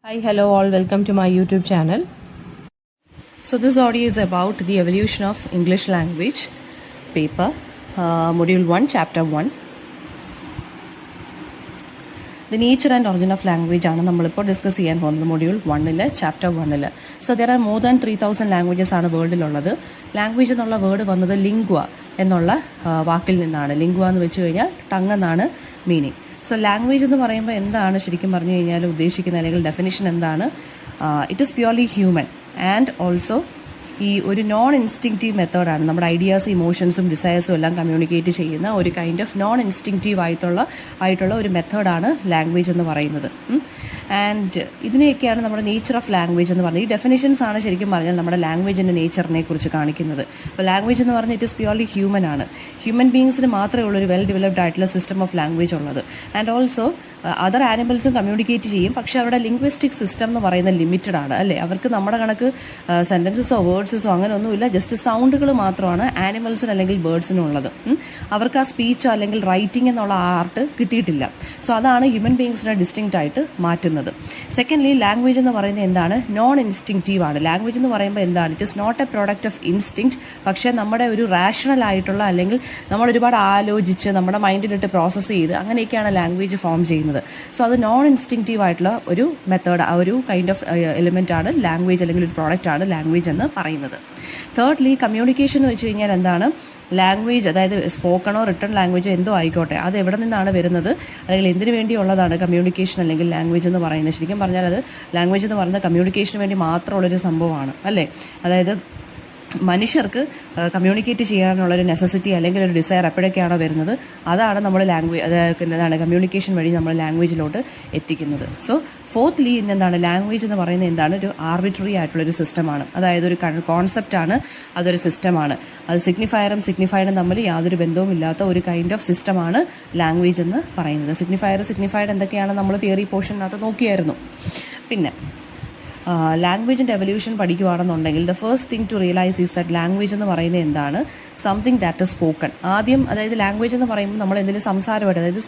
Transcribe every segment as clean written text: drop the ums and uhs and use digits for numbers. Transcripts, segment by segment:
Hi, hello all, welcome to my YouTube channel. So this audio is about the evolution of English language paper, module 1, chapter 1. The nature and origin of language ആണ് നമ്മളിപ്പോൾ discuss ചെയ്യാൻ പോകുന്നത് module 1 chapter 1. So there are more than 3000 languages ആണ് വേൾഡിലുള്ളത്. Language എന്നുള്ള word വന്നത് ലിംഗ്വ എന്നുള്ള വാക്കിൽ നിന്നാണ്. ലിംഗ്വ എന്ന് വെച്ച് കഴിഞ്ഞാൽ ടങ് എന്നാണ് മീനിങ്. സോ ലാംഗ്വേജ് എന്ന് പറയുമ്പോൾ എന്താണ് ശരിക്കും പറഞ്ഞു കഴിഞ്ഞാൽ ഉദ്ദേശിക്കുന്നത് അല്ലെങ്കിൽ ഡെഫിനിഷൻ എന്താണ്? It is purely human and also ഈ ഒരു നോൺ ഇൻസ്റ്റിങ്റ്റീവ് മെത്തേഡാണ്. നമ്മുടെ ഐഡിയാസ്, ഇമോഷൻസും ഡിസയേഴ്സും എല്ലാം കമ്മ്യൂണിക്കേറ്റ് ചെയ്യുന്ന ഒരു കൈൻഡ് ഓഫ് നോൺ ഇൻസ്റ്റിങ്റ്റീവ് ആയിട്ടുള്ള ഒരു മെത്തേഡാണ് ലാംഗ്വേജ് എന്ന് പറയുന്നത്. ആൻഡ് ഇതിനെയൊക്കെയാണ് നമ്മുടെ നേച്ചർ ഓഫ് ലാംഗ്വേജ് എന്ന് പറയുന്നത്. ഈ ഡെഫിനിഷൻസ് ആണ് ശരിക്കും പറഞ്ഞാൽ നമ്മുടെ ലാംഗ്വേജിൻ്റെ നേച്ചറിനെ കുറിച്ച് കാണിക്കുന്നത്. അപ്പോൾ ലാംഗ്വേജ് എന്ന് പറഞ്ഞാൽ ഇറ്റ് ഇസ് പ്യുവർലി ഹ്യൂമൻ ആണ്. ഹ്യൂമൻ ബീങ്സിന് മാത്രമേ ഉള്ളൂ ഒരു വെൽ ഡെവലപ്ഡ് ആയിട്ടുള്ള സിസ്റ്റം ഓഫ് ലാംഗ്വേജ് ഉള്ളത്. ആൻഡ് ഓൾസോ അതർ ആനിമൽസും കമ്മ്യൂണിക്കേറ്റ് ചെയ്യും, പക്ഷേ അവരുടെ ലിംഗ്വിസ്റ്റിക് സിസ്റ്റം എന്ന് പറയുന്നത് ലിമിറ്റഡ് ആണ്, അല്ലേ? അവർക്ക് നമ്മുടെ കണക്ക് സെൻറ്റൻസസോ വേർഡ്സസോ അങ്ങനെ ഒന്നുമില്ല. ജസ്റ്റ് സൗണ്ടുകൾ മാത്രമാണ് ആനിമൽസിന് അല്ലെങ്കിൽ ബേർഡ്സിനും ഉള്ളത്. അവർക്ക് ആ സ്പീച്ചോ അല്ലെങ്കിൽ റൈറ്റിംഗ് എന്നുള്ള ആർട്ട് കിട്ടിയിട്ടില്ല. സോ അതാണ് ഹ്യൂമൻ ബീങ്സിനെ ഡിസ്റ്റിങ്ക്റ്റ് ആയിട്ട് മാറ്റുന്നത്. സെക്കൻഡ്ലി, ലാംഗ്വേജ് എന്ന് പറയുന്നത് എന്താണ്? നോൺ ഇൻസ്റ്റിങ്റ്റീവ് ആണ്. ലാംഗ്വേജ് എന്ന് പറയുമ്പോൾ എന്താണ്? It is not a product of instinct, പക്ഷേ നമ്മുടെ ഒരു റാഷണൽ ആയിട്ടുള്ള അല്ലെങ്കിൽ നമ്മൾ ഒരുപാട് ആലോചിച്ച് നമ്മുടെ മൈൻഡിലിട്ട് പ്രോസസ്സ് ചെയ്ത് അങ്ങനെയൊക്കെയാണ് ലാംഗ്വേജ് ഫോം ചെയ്യുന്നത്. സോ അത് നോൺ ഇൻസ്റ്റിങ്റ്റീവ് ആയിട്ടുള്ള ഒരു മെത്തേഡ്, ആ ഒരു കൈൻഡ് ഓഫ് എലിമെന്റ് ആണ് ലാംഗ്വേജ്, അല്ലെങ്കിൽ ഒരു പ്രോഡക്റ്റ് ആണ് ലാംഗ്വേജ് എന്ന് പറയുന്നത്. തേർഡ്ലി, കമ്മ്യൂണിക്കേഷൻ എന്ന് വെച്ച് കഴിഞ്ഞാൽ എന്താണ്? ലാംഗ്വേജ്, അതായത് സ്പോക്കണോ റിട്ടൺ ലാംഗ്വേജോ എന്തോ ആയിക്കോട്ടെ, അത് എവിടെ നിന്നാണ് വരുന്നത് അല്ലെങ്കിൽ എന്തിനു വേണ്ടിയുള്ളതാണ് കമ്മ്യൂണിക്കേഷൻ അല്ലെങ്കിൽ ലാംഗ്വേജ് എന്ന് പറയുന്നത്? ശരിക്കും പറഞ്ഞാൽ അത് ലാംഗ്വേജ് എന്ന് പറയുന്നത് കമ്മ്യൂണിക്കേഷന് വേണ്ടി മാത്രമുള്ളൊരു സംഭവമാണ്, അല്ലേ? അതായത് മനുഷ്യർക്ക് കമ്മ്യൂണിക്കേറ്റ് ചെയ്യാനുള്ളൊരു നെസസിറ്റി അല്ലെങ്കിൽ ഒരു ഡിസയർ എപ്പോഴൊക്കെയാണോ വരുന്നത്, അതാണ് നമ്മൾ എന്താണ് കമ്മ്യൂണിക്കേഷൻ വഴി നമ്മൾ ലാംഗ്വേജിലോട്ട് എത്തിക്കുന്നത്. സോ ഫോർത്ത്ലി, എന്താണ് ലാംഗ്വേജ് എന്ന് പറയുന്നത്? എന്താണ്? ഒരു ആർബിട്രറി ആയിട്ടുള്ളൊരു സിസ്റ്റമാണ്. അതായത് ഒരു കോൺസെപ്റ്റാണ്, അതൊരു സിസ്റ്റമാണ്. അത് സിഗ്നിഫയറും സിഗ്നിഫൈഡും തമ്മിൽ യാതൊരു ബന്ധവുമില്ലാത്ത ഒരു കൈൻഡ് ഓഫ് സിസ്റ്റമാണ് ലാംഗ്വേജ് എന്ന് പറയുന്നത്. സിഗ്നിഫൈഡ് എന്തൊക്കെയാണ് നമ്മൾ തിയറി പോർഷനകത്ത് നോക്കിയായിരുന്നു. പിന്നെ ലാംഗ്വേജിൻ്റെ എവല്യൂഷൻ പഠിക്കുകയാണെന്നുണ്ടെങ്കിൽ the first thing to realise is that language എന്ന് പറയുന്നത് എന്താണ്? Something that is spoken. ആദ്യം, അതായത് ലാംഗ്വേജ് എന്ന് പറയുമ്പോൾ നമ്മൾ എന്തെങ്കിലും സംസാരമായിട്ട്, അതായത്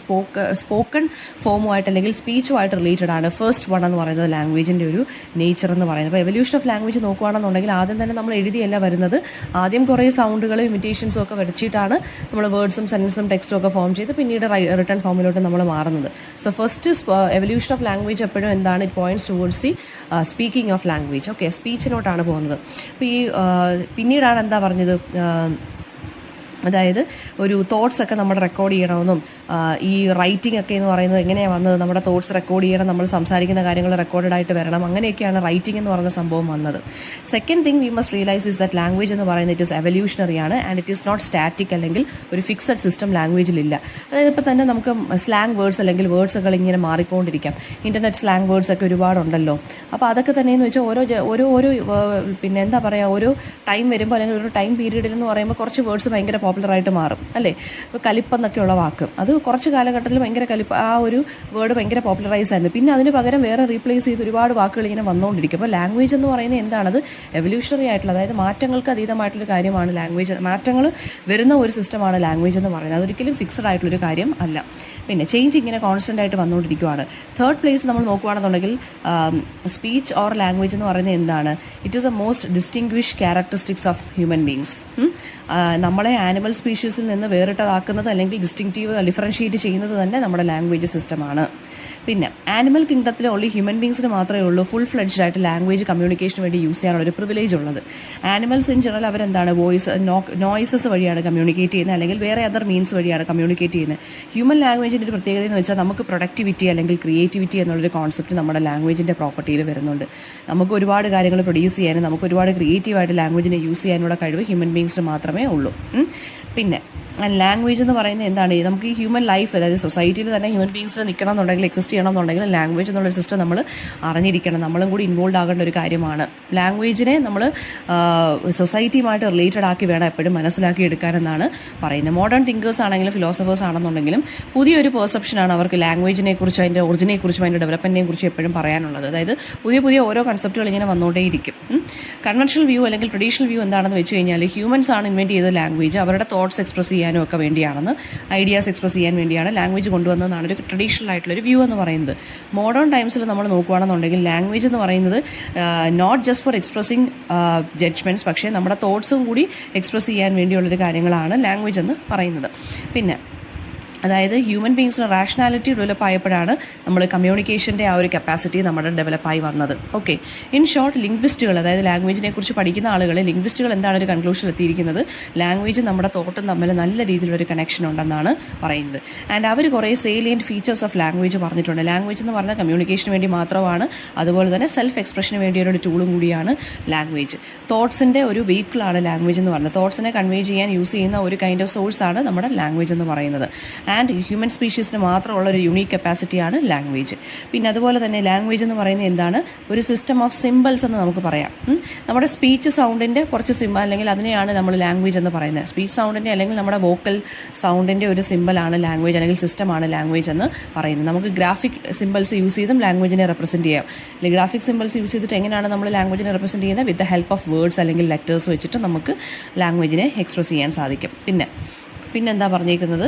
സ്പോക്കൺ ഫോമുമായിട്ട് അല്ലെങ്കിൽ സ്പീച്ചുമായിട്ട് റിലേറ്റഡ് ആണ് ഫസ്റ്റ് വൺ എന്ന് പറയുന്നത് ലാംഗ്വേജിൻ്റെ ഒരു നേച്ചർ എന്ന് പറയുന്നത്. അപ്പോൾ എവല്യൂഷൻ ഓഫ് ലാംഗ്വേജ് നോക്കുകയാണെന്നുണ്ടെങ്കിൽ ആദ്യം തന്നെ നമ്മൾ എഴുതിയല്ല വരുന്നത്. ആദ്യം കുറേ സൗണ്ടുകളും ഇമിറ്റേഷൻസും ഒക്കെ വരച്ചിട്ടാണ് നമ്മൾ വേർഡ്സും സെൻറ്റൻസും ടെക്സ്റ്റും ഒക്കെ ഫോം ചെയ്ത് പിന്നീട് റിട്ടൺ ഫോമിലോട്ട് നമ്മൾ മാറുന്നത്. So first evolution of language എപ്പോഴും എന്താണ്? It points towards the speaking of language. Okay, സ്പീച്ചിലോട്ടാണ് പോകുന്നത്. അപ്പോൾ ഈ പിന്നീടാണ് എന്താ പറഞ്ഞത്? അതായത് ഒരു തോട്ട്സ് ഒക്കെ നമ്മൾ റെക്കോർഡ് ചെയ്യണമെന്നും ഈ റൈറ്റിംഗ് ഒക്കെ എന്ന് പറയുന്നത് എങ്ങനെയാണ് വന്നത്? നമ്മുടെ തോട്ട്സ് റെക്കോർഡ് ചെയ്യണം, നമ്മൾ സംസാരിക്കുന്ന കാര്യങ്ങൾ റെക്കോർഡഡ് ആയിട്ട് വരണം, അങ്ങനെയൊക്കെയാണ് റൈറ്റിംഗ് എന്ന് പറയുന്ന സംഭവം വന്നത്. Second thing we must realise is that language എന്ന് പറയുന്നത് ഇറ്റ് ഇസ് എവല്യൂഷണറി ആണ് and it is not static, അല്ലെങ്കിൽ ഒരു ഫിക്സഡ് സിസ്റ്റം ലാംഗ്വേജിലില്ല. അതായത് ഇപ്പോൾ തന്നെ നമുക്ക് സ്ലാങ് വേർഡ്സ് അല്ലെങ്കിൽ വേർഡ്സുകൾ ഇങ്ങനെ മാറിക്കൊണ്ടിരിക്കാം. ഇന്റർനെറ്റ് സ്ലാങ് വേർഡ്സ് ഒക്കെ ഒരുപാടുണ്ടല്ലോ. അപ്പോൾ അതൊക്കെ തന്നെയെന്ന് വെച്ചാൽ ഓരോ പിന്നെ എന്താ പറയുക, ഓരോ ടൈം വരുമ്പോൾ അല്ലെങ്കിൽ ഒരു ടൈം പീരീഡിൽ എന്ന് പറയുമ്പോൾ കുറച്ച് വേർഡ്സ് ഭയങ്കര പോപ്പുലറായിട്ട് മാറും, അല്ലേ? ഇപ്പോൾ കലിപ്പെന്നൊക്കെയുള്ള വാക്ക്, അത് കുറച്ച് കാലഘട്ടത്തിൽ ഭയങ്കര ആ ഒരു വേർഡ് ഭയങ്കര പോപ്പുലറൈസ് ആയിരുന്നു. പിന്നെ അതിന് പകരം വേറെ റീപ്ലേസ് ചെയ്ത് ഒരുപാട് വാക്കുകൾ ഇങ്ങനെ വന്നുകൊണ്ടിരിക്കും. അപ്പോൾ ലാംഗ്വേജ് എന്ന് പറയുന്നത് എന്താണത്? എവല്യൂഷണറി ആയിട്ടുള്ള, അതായത് മാറ്റങ്ങൾക്ക് അതീതമായിട്ടുള്ളൊരു കാര്യമാണ് ലാംഗ്വേജ്. മാറ്റങ്ങൾ വരുന്ന ഒരു സിസ്റ്റമാണ് ലാംഗ്വേജ് എന്ന് പറയുന്നത്. അതൊരിക്കലും ഫിക്സഡ് ആയിട്ടുള്ളൊരു കാര്യം അല്ല. പിന്നെ ചേഞ്ച് ഇങ്ങനെ കോൺസ്റ്റന്റ് ആയിട്ട് വന്നുകൊണ്ടിരിക്കുകയാണ്. തേർഡ് പ്ലേസ് നമ്മൾ നോക്കുകയാണെന്നുണ്ടെങ്കിൽ സ്പീച്ച് ഓർ ലാംഗ്വേജ് എന്ന് പറയുന്നത് എന്താണ്? It is A most distinguish characteristics of human beings. നമ്മളെ ആനിമൽ സ്പീഷീസിൽ നിന്ന് വേറിട്ടതാക്കുന്നത് അല്ലെങ്കിൽ ഡിഫറൻഷിയേറ്റ് ചെയ്യുന്നത് തന്നെ നമ്മുടെ ലാംഗ്വേജ് സിസ്റ്റമാണ്. പിന്നെ ആനിമൽ കിങ്ഡത്തിൽ ഓൺലി ഹ്യൂമൻ ബീങ്സിന് മാത്രമേ ഉള്ളൂ ഫുൾ ഫ്ലെഡ്ജ്ഡ് ആയിട്ട് ലാംഗ്വേജ് കമ്മ്യൂണിക്കേഷന് വേണ്ടി യൂസ് ചെയ്യാനുള്ള ഒരു പ്രിവിലേജ് ഉള്ളത്. ആനിമൽസ് ഇൻ ജനറൽ അവരെന്താണ് നോയ്സസ് വഴിയാണ് കമ്മ്യൂണിക്കേറ്റ് ചെയ്യുന്നത്, അല്ലെങ്കിൽ വേറെ അതർ മീൻസ് വഴിയാണ് കമ്മ്യൂണിക്കേറ്റ് ചെയ്യുന്നത്. ഹ്യൂമൻ ലാംഗ്വേജിൻ്റെ ഒരു പ്രത്യേകത എന്ന് വെച്ചാൽ നമുക്ക് പ്രൊഡക്ടിവിറ്റി അല്ലെങ്കിൽ ക്രിയേറ്റിവിറ്റി എന്നുള്ളൊരു കോൺസെപ്റ്റ് നമ്മുടെ ലാംഗ്വേജിൻ്റെ പ്രോപ്പർട്ടിയിൽ വരുന്നുണ്ട്. നമുക്ക് ഒരുപാട് കാര്യങ്ങൾ പ്രൊഡ്യൂസ് ചെയ്യാനും നമുക്ക് ഒരുപാട് ക്രിയേറ്റീവായിട്ട് ലാംഗ്വേജിനെ യൂസ് ചെയ്യാനുള്ള കഴിവ് ഹ്യൂമൻ ബീങ്സിന് മാത്രമേ ഉള്ളൂ. പിന്നെ ലാംഗ്വേജ് എന്ന് പറയുന്നത് എന്താണ്? നമുക്ക് ഈ ഹ്യൂമൻ ലൈഫ്, അതായത് സൊസൈറ്റിയിൽ തന്നെ ഹ്യൂമൻ ബീങ്സിൽ നിൽക്കണം എന്നുണ്ടെങ്കിൽ, എക്സിസ്റ്റ് ചെയ്യണം എന്നുണ്ടെങ്കിൽ ലാംഗ്വേജ് എന്നുള്ളൊരു സിസ്റ്റം നമ്മൾ അറിഞ്ഞിരിക്കണം. നമ്മളും കൂടി ഇൻവോൾവ് ആകേണ്ട ഒരു കാര്യമാണ്. ലാംഗ്വേജിനെ നമ്മൾ സൊസൈറ്റിയുമായിട്ട് റിലേറ്റഡ് ആക്കി വേണം എപ്പോഴും മനസ്സിലാക്കി എടുക്കാനെന്നാണ് പറയുന്നത്. മോഡേൺ തിങ്കേഴ്സ് ആണെങ്കിലും ഫിലോസഫേഴ്സ് ആണെന്നുണ്ടെങ്കിലും പുതിയൊരു പെർസെപ്ഷനാണ് അവർക്ക് ലാംഗ്വേജിനെ കുറിച്ചും അതിൻ്റെ ഒറിജിനെ കുറിച്ചും അതിൻ്റെ ഡെവലപ്മെൻറ്റിനെ കുറിച്ചും എപ്പോഴും പറയാനുള്ളത്. അതായത് പുതിയ ഓരോ കൺസെപ്റ്റുകൾ ഇങ്ങനെ വന്നുകൊണ്ടേയിരിക്കും. കൺവെൻഷണൽ വ്യൂ അല്ലെങ്കിൽ ട്രഡീഷണൽ വ്യൂ എന്താണെന്ന് വെച്ച് കഴിഞ്ഞാൽ ഹ്യൂമൻസ് ആണ് ഇൻവെൻറ്റ് ചെയ്ത ലാംഗ്വേജ്. അവരുടെ തോട്ട്സ് എക്സ്പ്രസ് ചെയ്യാൻ ചെയ്യാനും ഒക്കെ വേണ്ടിയാണെന്ന്, ഐഡിയാസ് എക്സ്പ്രസ് ചെയ്യാൻ വേണ്ടിയാണ് ലാംഗ്വേജ് കൊണ്ടുവന്നതെന്നാണ് ഒരു ട്രഡീഷണൽ ആയിട്ടുള്ളൊരു വ്യൂ എന്ന് പറയുന്നത്. മോഡേൺ ടൈംസിൽ നമ്മൾ നോക്കുകയാണെന്നുണ്ടെങ്കിൽ ലാംഗ്വേജ് എന്ന് പറയുന്നത് not just for expressing judgements, പക്ഷേ നമ്മുടെ തോട്ട്സും കൂടി എക്സ്പ്രസ് ചെയ്യാൻ വേണ്ടിയുള്ളൊരു കാര്യങ്ങളാണ് ലാംഗ്വേജ് എന്ന് പറയുന്നത്. പിന്നെ അതായത് ഹ്യൂമൻ ബീങ്സിന് റാഷണാലിറ്റി ഡെവലപ്പ് ആയപ്പോഴാണ് നമ്മൾ കമ്മ്യൂണിക്കേഷൻ്റെ ആ ഒരു കപ്പാസിറ്റി നമ്മുടെ ഡെവലപ്പായി വന്നത്. ഓക്കെ, ഇൻ ഷോർട്ട് ലിംഗ്വിസ്റ്റുകൾ, അതായത് ലാംഗ്വേജിനെ കുറിച്ച് പഠിക്കുന്ന ആളുകൾ, ലിംഗ്വിസ്റ്റുകൾ എന്താണ് ഒരു കൺക്ലൂഷനിൽ എത്തിയിരിക്കുന്നത്, ലാംഗ്വേജ് നമ്മുടെ തോട്ടും തമ്മിൽ നല്ല രീതിയിലൊരു കണക്ഷൻ ഉണ്ടെന്നാണ് പറയുന്നത്. ആൻഡ് അവർ കുറേ സേലിയൻറ്റ് ഫീച്ചേഴ്സ് ഓഫ് ലാംഗ്വേജ് പറഞ്ഞിട്ടുണ്ട്. ലാംഗ്വേജ് എന്ന് പറഞ്ഞാൽ കമ്മ്യൂണിക്കേഷന് വേണ്ടി മാത്രമാണ്, അതുപോലെ തന്നെ സെൽഫ് എക്സ്പ്രഷന് വേണ്ടിയൊരു ടൂളും കൂടിയാണ് ലാംഗ്വേജ്. തോട്ട്സിൻ്റെ ഒരു വെഹിക്കിളാണ് ലാംഗ്വേജ് എന്ന് പറയുന്നത്. തോട്ട്സിനെ കൺവേ ചെയ്യാൻ യൂസ് ചെയ്യുന്ന ഒരു കൈൻഡ് ഓഫ് സോഴ്സാണ് നമ്മുടെ ലാംഗ്വേജ് എന്ന് പറയുന്നത്. ആൻഡ് ഹ്യൂമൻ സ്പീഷീസിന് മാത്രമുള്ള ഒരു യുണീക്ക് കപ്പാസിറ്റിയാണ് ലാംഗ്വേജ്. പിന്നെ അതുപോലെ തന്നെ ലാംഗ്വേജ് എന്ന് പറയുന്നത് എന്താണ്, ഒരു സിസ്റ്റം ഓഫ് സിമ്പിൾസ് എന്ന് നമുക്ക് പറയാം. നമ്മുടെ സ്പീച്ച് സൗണ്ടിൻ്റെ കുറച്ച് സിമ്പിൾ, അല്ലെങ്കിൽ അതിനെയാണ് നമ്മൾ ലാംഗ്വേജ് എന്ന് പറയുന്നത്. സ്പീച്ച് സൗണ്ടിൻ്റെ അല്ലെങ്കിൽ നമ്മുടെ വോക്കൽ സൗണ്ടിൻ്റെ ഒരു സിമ്പിളാണ് ലാംഗ്വേജ്, അല്ലെങ്കിൽ സിസ്റ്റമാണ് ലാംഗ്വേജ് എന്ന് പറയുന്നത്. നമുക്ക് ഗ്രാഫിക് സിമ്പിൾസ് യൂസ് ചെയ്തും ലാംഗ്വേജിനെ റെപ്രസെൻറ്റ് ചെയ്യാം. അല്ലെങ്കിൽ ഗ്രാഫിക് സിമ്പിൾസ് യൂസ് ചെയ്തിട്ട് എങ്ങനെയാണ് നമ്മൾ ലാംഗ്വേജിനെ റെപ്രസെൻറ്റ് ചെയ്യുന്നത്, with the help of words അല്ലെങ്കിൽ ലെറ്റേഴ്സ് വെച്ചിട്ട് നമുക്ക് ലാംഗ്വേജിനെ എക്സ്പ്രസ് ചെയ്യാൻ സാധിക്കും. പിന്നെ എന്താ പറഞ്ഞേക്കുന്നത്,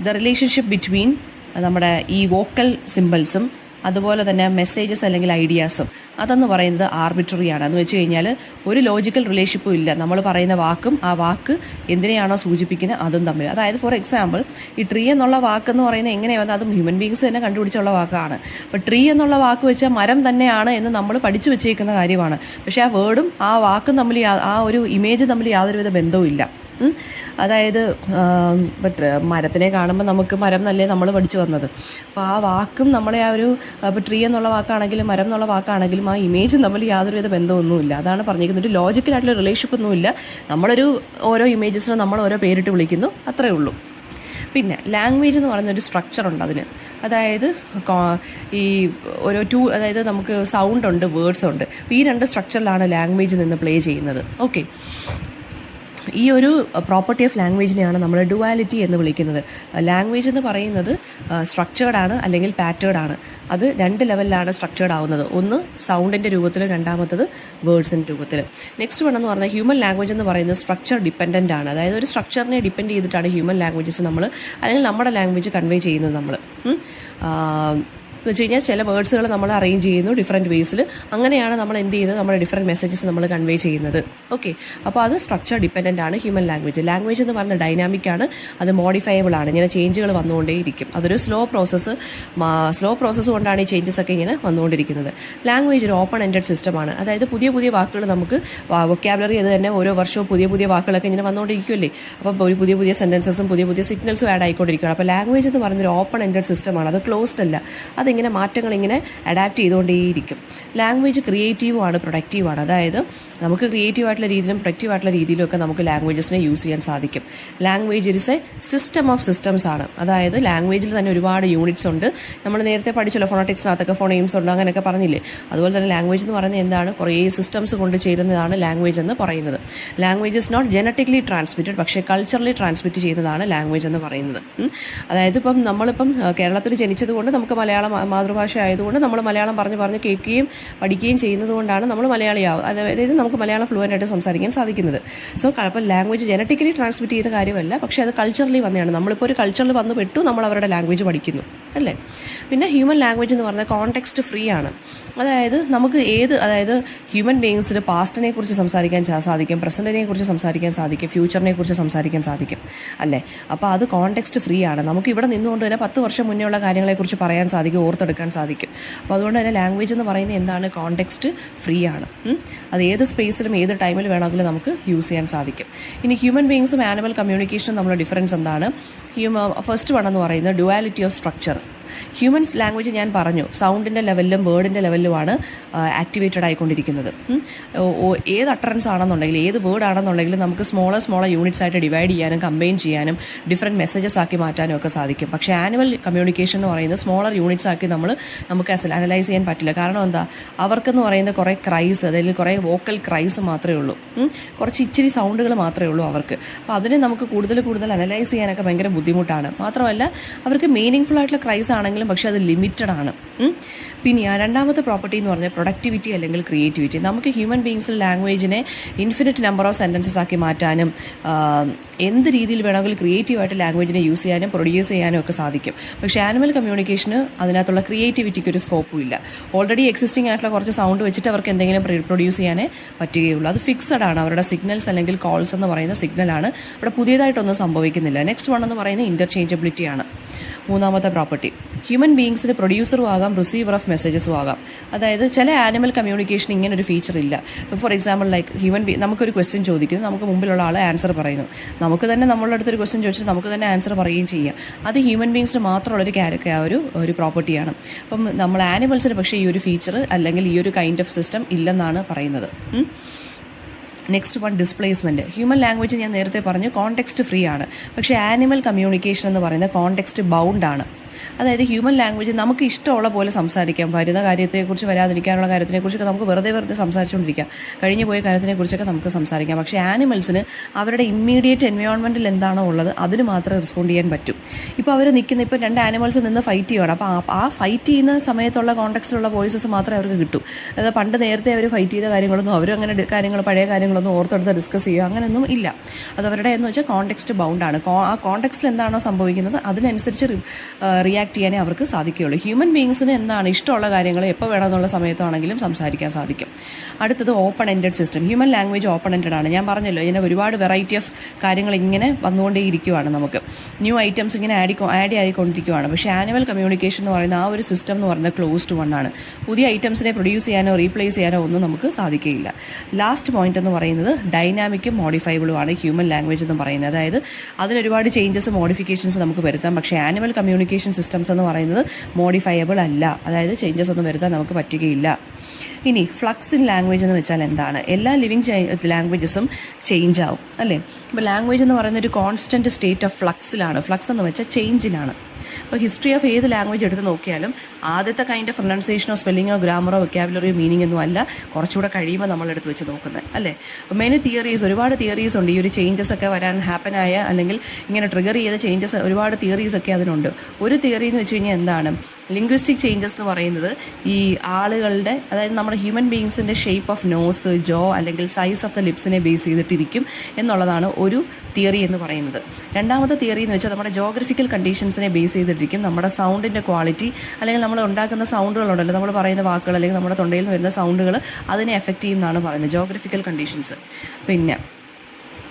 ദ റിലേഷൻഷിപ്പ് ബിറ്റ്വീൻ നമ്മുടെ ഈ വോക്കൽ സിമ്പിൾസും അതുപോലെ തന്നെ മെസ്സേജസ് അല്ലെങ്കിൽ ഐഡിയാസും അതെന്ന് പറയുന്നത് ആർബിട്രറിയാണ്. എന്ന് വെച്ച് കഴിഞ്ഞാൽ ഒരു ലോജിക്കൽ റിലേഷൻഷിപ്പും ഇല്ല. നമ്മൾ പറയുന്ന വാക്കും ആ വാക്ക് എന്തിനെയാണോ സൂചിപ്പിക്കുന്നത് അതും തമ്മിൽ. അതായത് ഫോർ എക്സാമ്പിൾ, ഈ ട്രീ എന്നുള്ള വാക്കെന്ന് പറയുന്നത് എങ്ങനെയാണ്, അതും ഹ്യൂമൻ ബീങ്സ് തന്നെ കണ്ടുപിടിച്ചുള്ള വാക്കാണ്. അപ്പോൾ ട്രീ എന്നുള്ള വാക്ക് വെച്ചാൽ മരം തന്നെയാണ് എന്ന് നമ്മൾ പഠിച്ചു വെച്ചേക്കുന്ന കാര്യമാണ്. പക്ഷേ ആ വേർഡും ആ വാക്കും തമ്മിൽ, ആ ഒരു ഇമേജ് തമ്മിൽ യാതൊരുവിധ ബന്ധവും ഇല്ല. അതായത് മരത്തിനെ കാണുമ്പോൾ നമുക്ക് മരം എന്നല്ലേ നമ്മൾ പഠിച്ചു വന്നത്. അപ്പോൾ ആ വാക്കും നമ്മളെ ആ ഒരു, ഇപ്പോൾ ട്രീ എന്നുള്ള വാക്കാണെങ്കിലും മരം എന്നുള്ള വാക്കാണെങ്കിലും ആ ഇമേജും തമ്മിൽ യാതൊരുവിധ ബന്ധമൊന്നുമില്ല. അതാണ് പറഞ്ഞിരിക്കുന്നത്. ഒരു ലോജിക്കലായിട്ടുള്ള റിലേഷൻഷിപ്പ് ഒന്നുമില്ല. നമ്മളൊരു ഓരോ ഇമേജസിനും നമ്മൾ ഓരോ പേരിട്ട് വിളിക്കുന്നു, അത്രേ ഉള്ളൂ. പിന്നെ ലാംഗ്വേജ് എന്ന് പറയുന്ന ഒരു സ്ട്രക്ചർ ഉണ്ട് അതിന്. അതായത് ഈ ഒരു അതായത് നമുക്ക് സൗണ്ട് ഉണ്ട്, വേർഡ്സ് ഉണ്ട്. ഈ രണ്ട് സ്ട്രക്ചറിലാണ് ലാംഗ്വേജ് നിന്ന് പ്ലേ ചെയ്യുന്നത്. ഓക്കെ, ഈ ഒരു പ്രോപ്പർട്ടി ഓഫ് ലാംഗ്വേജിനെയാണ് നമ്മൾ ഡുവാലിറ്റി എന്ന് വിളിക്കുന്നത്. ലാംഗ്വേജ് എന്ന് പറയുന്നത് സ്ട്രക്ചേർഡ് ആണ് അല്ലെങ്കിൽ പാറ്റേർഡ് ആണ്. അത് രണ്ട് ലെവലിലാണ് സ്ട്രക്ചേർഡ് ആവുന്നത്. ഒന്ന് സൗണ്ടിൻ്റെ രൂപത്തിലും രണ്ടാമത്തത് വേർഡ്സിൻ്റെ രൂപത്തിലും. നെക്സ്റ്റ് വൺ എന്ന് പറഞ്ഞാൽ ഹ്യൂമൻ ലാംഗ്വേജ് എന്ന് പറയുന്നത് സ്ട്രക്ചർ ഡിപ്പെൻഡൻ്റ് ആണ്. അതായത് ഒരു സ്ട്രക്ചറിനെ ഡിപ്പെൻഡ് ചെയ്തിട്ടാണ് ഹ്യൂമൻ ലാംഗ്വേജസ് നമ്മൾ, അല്ലെങ്കിൽ നമ്മുടെ ലാംഗ്വേജ് കൺവേ ചെയ്യുന്നത് നമ്മൾ. എന്ന് വെച്ച് കഴിഞ്ഞാൽ ചില വേർഡ്സുകൾ നമ്മൾ അറേഞ്ച് ചെയ്യുന്നു ഡിഫറെൻറ്റ് വേസിൽ. അങ്ങനെയാണ് നമ്മൾ എന്ത് ചെയ്യുന്നത്, നമ്മുടെ ഡിഫറെൻറ്റ് മെസ്സേജസ് നമ്മൾ കൺവേ ചെയ്യുന്നത്. ഓക്കെ, അപ്പോൾ അത് സ്ട്രക്ചർ ഡിപ്പെൻഡൻ്റ് ആണ് ഹ്യൂമൻ ലാംഗ്വേജ്. ലാംഗ്വേജ് എന്ന് പറഞ്ഞാൽ ഡൈനാമിക് ആണ്, അത് മോഡിഫയബിൾ ആണ്. ഇങ്ങനെ ചേഞ്ചുകൾ വന്നുകൊണ്ടേയിരിക്കും. അതൊരു സ്ലോ പ്രോസസ്സ് കൊണ്ടാണ് ഈ ചേഞ്ചസ് ഒക്കെ ഇങ്ങനെ വന്നുകൊണ്ടിരിക്കുന്നത്. ലാംഗ്വേജ് ഒരു ഓപ്പൺ എൻഡഡ് സിസ്റ്റമാണ്. അതായത് പുതിയ പുതിയ വാക്കുകൾ നമുക്ക്, വൊക്കാബുലറി അത് തന്നെ ഓരോ വർഷവും പുതിയ പുതിയ വാക്കുകളൊക്കെ ഇങ്ങനെ വന്നുകൊണ്ടിരിക്കുമല്ലേ. അപ്പോൾ പുതിയ പുതിയ സെൻറ്റൻസസും പുതിയ പുതിയ സിഗ്നൽസും ആഡ് ആയിക്കൊണ്ടിരിക്കുകയാണ്. അപ്പോൾ ലാംഗ്വേജ് എന്ന് പറയുന്നത് ഒരു ഓപ്പൺ എൻഡഡ് സിസ്റ്റമാണ്. അത് ക്ലോസ്ഡ് അല്ല. അതിങ്ങനെ മാറ്റങ്ങൾ ഇങ്ങനെ അഡാപ്റ്റ് ചെയ്തുകൊണ്ടേയിരിക്കും. ലാംഗ്വേജ് ക്രിയേറ്റീവുമാണ്, പ്രൊഡക്റ്റീവാണ്. അതായത് നമുക്ക് ക്രിയേറ്റീവ് ആയിട്ടുള്ള രീതിയിലും പ്രൊഡക്റ്റീവ് ആയിട്ടുള്ള രീതിയിലും ഒക്കെ നമുക്ക് ലാംഗ്വേജസിനെ യൂസ് ചെയ്യാൻ സാധിക്കും. Language is A system of systems ആണ്. അതായത് ലാംഗ്വേജിൽ തന്നെ ഒരുപാട് യൂണിറ്റ്സ് ഉണ്ട്. നമ്മൾ നേരത്തെ പഠിച്ചല്ലോ, ഫോണറ്റിക്സിനകത്തൊക്കെ ഫോണീംസ് ഉണ്ട്, അങ്ങനെയൊക്കെ പറഞ്ഞില്ലേ. അതുപോലെ തന്നെ ലാംഗ്വേജ് എന്ന് പറയുന്നത് എന്താണ്, കുറേ സിസ്റ്റംസ് കൊണ്ട് ചേരുന്നതാണ് ലാംഗ്വേജ് എന്ന് പറയുന്നത്. Language is not genetically transmitted, പക്ഷേ കൾച്ചറലി ട്രാൻസ്മിറ്റ് ചെയ്യുന്നതാണ് ലാംഗ്വേജ് എന്ന് പറയുന്നത്. അതായത് നമ്മളിപ്പം കേരളത്തിൽ ജനിച്ചത് കൊണ്ട് നമുക്ക് മലയാളം മാതൃഭാഷ ആയതുകൊണ്ട് നമ്മൾ മലയാളം പറഞ്ഞ് കേൾക്കുകയും പഠിക്കുകയും ചെയ്യുന്നത് കൊണ്ടാണ് നമ്മൾ മലയാളിയാവും. അതായത് നമുക്ക് മലയാളം ഫ്ലുവൻ്റ് ആയിട്ട് സംസാരിക്കാൻ സാധിക്കുന്നത്. സോ അപ്പോൾ ലാംഗ്വേജ് ജനറ്റിക്കലി ട്രാൻസ്മിറ്റ് ചെയ്ത കാര്യമല്ല, പക്ഷേ അത് കൾച്ചറലി വന്നെയാണ്. നമ്മളിപ്പോൾ ഒരു കൾച്ചറിൽ വന്ന് പെട്ടു, നമ്മൾ അവരുടെ ലാംഗ്വേജ് പഠിക്കുന്നു, അല്ലേ. പിന്നെ ഹ്യൂമൻ ലാംഗ്വേജ് എന്ന് പറഞ്ഞാൽ കോണ്ടെക്സ്റ്റ് ഫ്രീ ആണ്. അതായത് നമുക്ക് അതായത് ഹ്യൂമൻ ബീയിങ്സിന് പാസ്റ്റിനെ കുറിച്ച് സംസാരിക്കാൻ സാധിക്കും, പ്രസൻറ്റിനെ കുറിച്ച് സംസാരിക്കാൻ സാധിക്കും, ഫ്യൂച്ചറിനെ കുറിച്ച് സംസാരിക്കാൻ സാധിക്കും, അല്ലേ. അപ്പോൾ അത് കോണ്ടെക്സ്റ്റ് ഫ്രീ ആണ്. നമുക്ക് ഇവിടെ നിന്നുകൊണ്ട് തന്നെ 10 വർഷം മുന്നേ ഉള്ള കാര്യങ്ങളെക്കുറിച്ച് പറയാൻ സാധിക്കും, ഓർത്തെടുക്കാൻ സാധിക്കും. അപ്പോൾ അതുകൊണ്ട് തന്നെ ലാംഗ്വേജ് എന്ന് പറയുന്നത് എന്താണ്, കോണ്ടെക്സ്റ്റ് ഫ്രീ ആണ്. അത് ഏത് സ്പേസിലും ഏത് ടൈമിൽ വേണമെങ്കിലും നമുക്ക് യൂസ് ചെയ്യാൻ സാധിക്കും. ഇനി ഹ്യൂമൻ ബീയിങ്സും ആനിമൽ കമ്മ്യൂണിക്കേഷനും തമ്മിലുള്ള ഡിഫറൻസ് എന്താണ്? ഫസ്റ്റ് വൺ എന്ന് പറയുന്നത് duality of structure. Humans language ഞാൻ പറഞ്ഞു സൗണ്ടിൻ്റെ ലെവലിലും വേർഡിൻ്റെ ലെവലിലുമാണ് ആക്ടിവേറ്റഡ് ആയിക്കൊണ്ടിരിക്കുന്നത്. ഏത് അട്ടറൻസ് ആണെന്നുണ്ടെങ്കിൽ, ഏത് വേർഡ് ആണെന്നുണ്ടെങ്കിലും നമുക്ക് സ്മോളർ യൂണിറ്റ്സ് ആയിട്ട് ഡിവൈഡ് ചെയ്യാനും കമ്പൈൻ ചെയ്യാനും ഡിഫറെൻറ്റ് മെസ്സേജസ് ആക്കി മാറ്റാനും ഒക്കെ സാധിക്കും. പക്ഷേ ആനിമൽ കമ്മ്യൂണിക്കേഷൻ എന്ന് പറയുന്നത് സ്മോളർ യൂണിറ്റ്സ് ആക്കി നമുക്ക് അനലൈസ് ചെയ്യാൻ പറ്റില്ല. കാരണം എന്താ, അവർക്കെന്ന് പറയുന്നത് കുറേ ക്രൈസ്, അതായത് കുറേ വോക്കൽ ക്രൈസ് മാത്രമേ ഉള്ളൂ, കുറച്ച് ഇച്ചിരി സൗണ്ടുകൾ മാത്രമേ ഉള്ളൂ അവർക്ക്. അപ്പോൾ അതിനെ നമുക്ക് കൂടുതൽ അനലൈസ് ചെയ്യാനൊക്കെ ഭയങ്കര ബുദ്ധിമുട്ടാണ്. മാത്രമല്ല അവർക്ക് മീനിങ് ഫുൾ ആയിട്ടുള്ള ക്രൈസ് ആണെങ്കിലും പക്ഷേ അത് ലിമിറ്റഡ് ആണ്. പിന്നെ രണ്ടാമത്തെ പ്രോപ്പർട്ടി എന്ന് പറഞ്ഞാൽ പ്രൊഡക്ടിവിറ്റി അല്ലെങ്കിൽ ക്രിയേറ്റിവിറ്റി. നമുക്ക് ഹ്യൂമൻ ബീങ്സിൽ ലാംഗ്വേജിനെ ഇൻഫിനിറ്റ് നമ്പർ ഓഫ് സെൻറ്റൻസസ് ആക്കി മാറ്റാനും എന്ത് രീതിയിൽ വേണമെങ്കിലും ക്രിയേറ്റീവായിട്ട് ലാംഗ്വേജിനെ യൂസ് ചെയ്യാനും പ്രൊഡ്യൂസ് ചെയ്യാനും ഒക്കെ സാധിക്കും. പക്ഷേ ആനിമൽ കമ്മ്യൂണിക്കേഷന് അതിനകത്തുള്ള ക്രിയേറ്റിവിറ്റിക്ക് ഒരു സ്കോപ്പും ഇല്ല. ഓൾറെഡി എക്സിസ്റ്റിംഗ് ആയിട്ടുള്ള കുറച്ച് സൗണ്ട് വെച്ചിട്ട് അവർക്ക് എന്തെങ്കിലും പ്രൊഡ്യൂസ് ചെയ്യാനേ പറ്റുകയുള്ളൂ. അത് ഫിക്സഡ് ആണ്. അവരുടെ സിഗ്നൽസ് അല്ലെങ്കിൽ കോൾസ് എന്ന് പറയുന്ന സിഗ്നലാണ്. അവിടെ പുതിയതായിട്ടൊന്നും സംഭവിക്കുന്നില്ല. നെക്സ്റ്റ് വൺ എന്ന് പറയുന്നത് ഇന്റർചേഞ്ചബിലിറ്റി ആണ്. മൂന്നാമത്തെ പ്രോപ്പർട്ടി. ഹ്യൂമൻ ബീങ്സിന് പ്രൊഡ്യൂസറും ആകാം റിസീവർ ഓഫ് മെസ്സേജസും ആകാം. അതായത് ചില ആനിമൽ കമ്മ്യൂണിക്കേഷൻ ഇങ്ങനെ ഒരു ഫീച്ചർ ഇല്ല. ഫോർ എക്സാമ്പിൾ ലൈക്ക് നമുക്കൊരു ക്വസ്റ്റ്യൻ ചോദിക്കുന്നു, നമുക്ക് മുമ്പിലുള്ള ആൾ ആൻസർ പറയുന്നു. നമുക്ക് തന്നെ നമ്മളുടെ അടുത്തൊരു ക്വസ്റ്റ്യൻ ചോദിച്ചിട്ട് നമുക്ക് തന്നെ ആൻസർ പറയുകയും ചെയ്യാം. അത് ഹ്യൂമൻ ബീങ്സിന് മാത്രമുള്ളൊരു ഒരു പ്രോപ്പർട്ടിയാണ്. അപ്പം നമ്മൾ ആനിമൽസിന് പക്ഷേ ഈ ഒരു ഫീച്ചർ അല്ലെങ്കിൽ ഈ ഒരു കൈൻഡ് ഓഫ് സിസ്റ്റം ഇല്ലെന്നാണ് പറയുന്നത്. Next one displacement. Human language ഞാൻ നേരത്തെ പറഞ്ഞു കോണ്ടെക്സ്റ്റ് ഫ്രീ ആണ്. പക്ഷേ ആനിമൽ കമ്മ്യൂണിക്കേഷൻ എന്ന് പറയുന്നത് കോണ്ടെക്സ്റ്റ് ബൗണ്ട് ആണ്. അതായത് ഹ്യൂമൻ ലാംഗ്വേജ് നമുക്ക് ഇഷ്ടമുള്ള പോലെ സംസാരിക്കാം. വരുന്ന കാര്യത്തെക്കുറിച്ച് വരാതിരിക്കാനുള്ള കാര്യത്തിനെക്കുറിച്ചൊക്കെ നമുക്ക് വെറുതെ സംസാരിച്ചുകൊണ്ടിരിക്കാം. കഴിഞ്ഞു പോയ കാര്യത്തിനെക്കുറിച്ചൊക്കെ നമുക്ക് സംസാരിക്കാം. പക്ഷേ ആനിമൽസിന് അവരുടെ ഇമ്മീഡിയറ്റ് എൻവയോൺമെൻറ്റിൽ എന്താണോ ഉള്ളത് അതിന് മാത്രമേ റെസ്പോണ്ട് ചെയ്യാൻ പറ്റൂ. ഇപ്പോൾ അവർ ഇപ്പോൾ രണ്ട് ആനിമൽസ് നിന്ന് ഫൈറ്റ് ചെയ്യുകയാണ്. അപ്പോൾ ആ ഫൈറ്റ് ചെയ്യുന്ന സമയത്തുള്ള കോണ്ടെക്സ്റ്റിലുള്ള വോയിസസ് മാത്രമേ അവർക്ക് കിട്ടൂ. അതായത് പണ്ട് നേരത്തെ അവർ ഫൈറ്റ് ചെയ്ത കാര്യങ്ങളൊന്നും അവരും അങ്ങനെ പഴയ കാര്യങ്ങളൊന്നും ഓർത്തെടുത്ത് ഡിസ്കസ് ചെയ്യുക അങ്ങനെയൊന്നും ഇല്ല. അത് അവരുടെ എന്ന് വെച്ചാൽ കോണ്ടെക്സ്റ്റ് ബൗണ്ടാണ്. ആ കോണ്ടെക്സ്റ്റിൽ എന്താണോ സംഭവിക്കുന്നത് അതിനനുസരിച്ച് റിയാക്ട് ചെയ്യാനേ അവർക്ക് സാധിക്കുകയുള്ളൂ. ഹ്യൂമൻ ബീങ്സിന് എന്താണ് ഇഷ്ടമുള്ള കാര്യങ്ങൾ എപ്പോൾ വേണമെന്നുള്ള സമയത്താണെങ്കിലും സംസാരിക്കാൻ സാധിക്കും. അടുത്തത് open ended system. Human language open ended ആണ്. ഞാൻ പറഞ്ഞല്ലോ ഇതിന് ഒരുപാട് വെറൈറ്റി ഓഫ് കാര്യങ്ങൾ ഇങ്ങനെ വന്നുകൊണ്ടേയിരിക്കുകയാണ്. നമുക്ക് ന്യൂ ഐറ്റംസ് ഇങ്ങനെ ആഡ് ആയിക്കൊണ്ടിരിക്കുകയാണ്. പക്ഷേ ആനിമൽ കമ്മ്യൂണിക്കേഷൻ എന്ന് പറയുന്ന ആ ഒരു സിസ്റ്റം എന്ന് പറയുന്നത് ക്ലോസ്ഡ് വൺ ആണ്. പുതിയ ഐറ്റംസിനെ പ്രൊഡ്യൂസ് ചെയ്യാനോ റീപ്ലേസ് ചെയ്യാനോ ഒന്നും നമുക്ക് സാധിക്കുകയില്ല. ലാസ്റ്റ് പോയിന്റ് എന്ന് പറയുന്നത് ഡൈനാമിക്കും മോഡിഫൈബിളും ആണ് ഹ്യൂമൻ ലാംഗ്വേജ് എന്ന് പറയുന്നത്. അതായത് അതിനൊരുപാട് ചേഞ്ചസ് മോഡിഫിക്കേഷൻസ് നമുക്ക് വരുത്താം. പക്ഷേ ആനിമൽ കമ്മ്യൂണിക്കേഷൻ സിസ്റ്റംസ് എന്ന് പറയുന്നത് മോഡിഫയബിൾ അല്ല. അതായത് ചേഞ്ചസ് ഒന്നും വരുത്താൻ നമുക്ക് പറ്റുകയില്ല. ഇനി ഫ്ലക്സ് ഇൻ ലാംഗ്വേജ് എന്ന് വെച്ചാൽ എന്താണ്? എല്ലാ ലിവിങ് ലാംഗ്വേജസും ചേഞ്ച് ആവും അല്ലേ? അപ്പോൾ ലാംഗ്വേജ് എന്ന് പറയുന്ന ഒരു കോൺസ്റ്റന്റ് സ്റ്റേറ്റ് ഓഫ് ഫ്ലക്സിലാണ്. ഫ്ലക്സ് എന്ന് വെച്ചാൽ ചേഞ്ചിലാണ്. ഇപ്പോൾ ഹിസ്റ്ററി ഓഫ് ഏത് ലാംഗ്വേജ് എടുത്ത് നോക്കിയാലും ആദ്യത്തെ കൈൻഡ് ഓഫ് പ്രൊനൗൺസിയേഷനോ സ്പെല്ലിങ്ങോ ഗ്രാമറോ വൊക്കാബുലറിയോ മീനിങ് ഒന്നും അല്ല കുറച്ചുകൂടെ കഴിയുമ്പോൾ നമ്മൾ എടുത്ത് വെച്ച് നോക്കുന്നത് അല്ലേ? മെയിൻ ഒരുപാട് തിയറീസ് ഉണ്ട്. ഈ ഒരു ചേഞ്ചസ് ഒക്കെ വരാൻ ഹാപ്പൻ ആയ അല്ലെങ്കിൽ ഇങ്ങനെ ട്രിഗർ ചെയ്ത ചേഞ്ചസ് ഒരുപാട് തിയറീസ് ഒക്കെ അതിനുണ്ട്. ഒരു തിയറി എന്ന് വെച്ച് കഴിഞ്ഞാൽ എന്താണ്? ലിംഗ്വിസ്റ്റിക് ചേഞ്ചസ് എന്ന് പറയുന്നത് ഈ ആളുകളുടെ അതായത് നമ്മുടെ ഹ്യൂമൻ ബീങ്സിന്റെ ഷേപ്പ് ഓഫ് നോസ്, ജോ അല്ലെങ്കിൽ സൈസ് ഓഫ് ദ ലിപ്സിനെ ബേസ് ചെയ്തിട്ടിരിക്കും എന്നുള്ളതാണ് ഒരു തിയറി എന്ന് പറയുന്നത്. രണ്ടാമത്തെ തിയറി എന്ന് വെച്ചാൽ നമ്മുടെ ജോഗ്രഫിക്കൽ കണ്ടീഷൻസിനെ ബേസ് ചെയ്തിട്ടിരിക്കും നമ്മുടെ സൗണ്ടിന്റെ ക്വാളിറ്റി അല്ലെങ്കിൽ നമ്മൾ ഉണ്ടാക്കുന്ന സൗണ്ടുകളുണ്ടല്ലോ, നമ്മൾ പറയുന്ന വാക്കുകൾ അല്ലെങ്കിൽ നമ്മുടെ തൊണ്ടയിൽ നിന്ന് വരുന്ന സൗണ്ടുകൾ അതിനെ എഫക്റ്റ് ചെയ്യുമെന്നാണ് പറയുന്നത് ജോഗ്രഫിക്കൽ കണ്ടീഷൻസ്.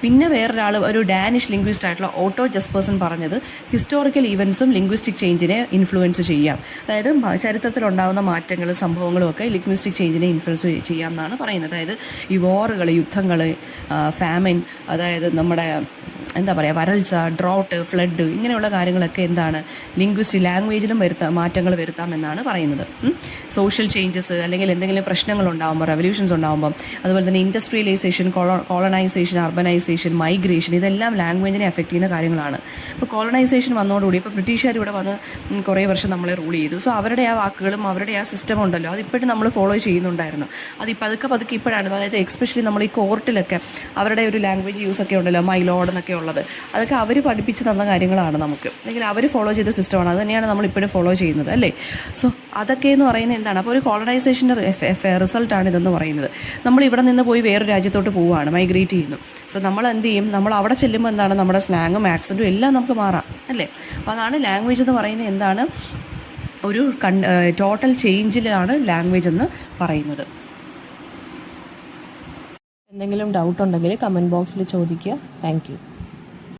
പിന്നെ വേറൊരാൾ ഒരു ഡാനിഷ് ലിംഗ്വിസ്റ്റ് ആയിട്ടുള്ള ഓട്ടോ ജസ്പേഴ്സൺ പറഞ്ഞത് ഹിസ്റ്റോറിക്കൽ ഈവൻസും ലിംഗ്വിസ്റ്റിക് ചേഞ്ചിനെ ഇൻഫ്ലുവൻസ് ചെയ്യാം. അതായത് ചരിത്രത്തിലുണ്ടാകുന്ന മാറ്റങ്ങളും സംഭവങ്ങളും ഒക്കെ ലിംഗ്വിസ്റ്റിക് ചേഞ്ചിനെ ഇൻഫ്ലുവൻസ് ചെയ്യാം എന്നാണ് പറയുന്നത്. അതായത് ഈ വാറുകൾ, യുദ്ധങ്ങൾ, ഫാമിൻ, അതായത് നമ്മുടെ വരൾച്ച, ഡ്രോട്ട്, ഫ്ലഡ് ഇങ്ങനെയുള്ള കാര്യങ്ങളൊക്കെ എന്താണ് ലാംഗ്വേജിലും മാറ്റങ്ങൾ വരുത്താമെന്നാണ് പറയുന്നത്. സോഷ്യൽ ചേഞ്ചസ് അല്ലെങ്കിൽ എന്തെങ്കിലും പ്രശ്നങ്ങൾ ഉണ്ടാകുമ്പോൾ, റെവല്യൂഷൻസ് ഉണ്ടാകുമ്പോൾ, അതുപോലെ തന്നെ ഇൻഡസ്ട്രിയലൈസേഷൻ, കോളനൈസേഷൻ, അർബനൈസേഷൻ, മൈഗ്രേഷൻ, ഇതെല്ലാം ലാംഗ്വേജിനെ എഫക്ട് ചെയ്യുന്ന കാര്യങ്ങളാണ്. ഇപ്പോൾ കോളനൈസേഷൻ വന്നതോടുകൂടി ഇപ്പോൾ ബ്രിട്ടീഷുകാർ ഇവിടെ വന്ന് കുറേ വർഷം നമ്മളെ റൂൾ ചെയ്തു. സോ അവരുടെ ആ വാക്കുകളും അവരുടെ ആ സിസ്റ്റം ഉണ്ടല്ലോ അതിപ്പോഴും നമ്മൾ ഫോളോ ചെയ്യുന്നുണ്ടായിരുന്നു. അത് പതുക്കെ ഇപ്പോഴാണ്, അതായത് എക്സ്പെഷ്യലി നമ്മൾ ഈ കോർട്ടിലൊക്കെ അവരുടെ ഒരു ലാംഗ്വേജ് യൂസ് ഒക്കെ ഉണ്ടല്ലോ, മൈ ലോഡ് എന്നൊക്കെ ഉള്ളത്, അതൊക്കെ അവർ പഠിപ്പിച്ച് തന്ന കാര്യങ്ങളാണ് നമുക്ക്, അല്ലെങ്കിൽ അവർ ഫോളോ ചെയ്ത സിസ്റ്റമാണ്. അത് തന്നെയാണ് നമ്മൾ ഇപ്പോഴും ഫോളോ ചെയ്യുന്നത് അല്ലേ? സോ അതൊക്കെ എന്ന് പറയുന്നത് എന്താണ്? അപ്പോൾ ഒരു കോളനൈസേഷൻ്റെ റിസൾട്ടാണ് ഇതെന്ന് പറയുന്നത്. നമ്മൾ ഇവിടെ നിന്ന് പോയി വേറൊരു രാജ്യത്തോട്ട് പോവുകയാണ്, മൈഗ്രേറ്റ് ചെയ്യുന്നു. സോ നമ്മൾ എന്ത് ചെയ്യും? നമ്മൾ അവിടെ ചെല്ലുമ്പോൾ എന്താണ് നമ്മുടെ സ്ലാങ്ങും ആക്സൻറ്റും എല്ലാം നമുക്ക് മാറാം അല്ലേ? അപ്പോൾ അതാണ് ലാംഗ്വേജ് എന്ന് പറയുന്നത്. എന്താണ്? ഒരു ടോട്ടൽ ചേഞ്ചിലാണ് ലാംഗ്വേജ് എന്ന് പറയുന്നത്. എന്തെങ്കിലും ഡൗട്ട് ഉണ്ടെങ്കിൽ കമൻറ്റ് ബോക്സിൽ ചോദിക്കുക. Thank you.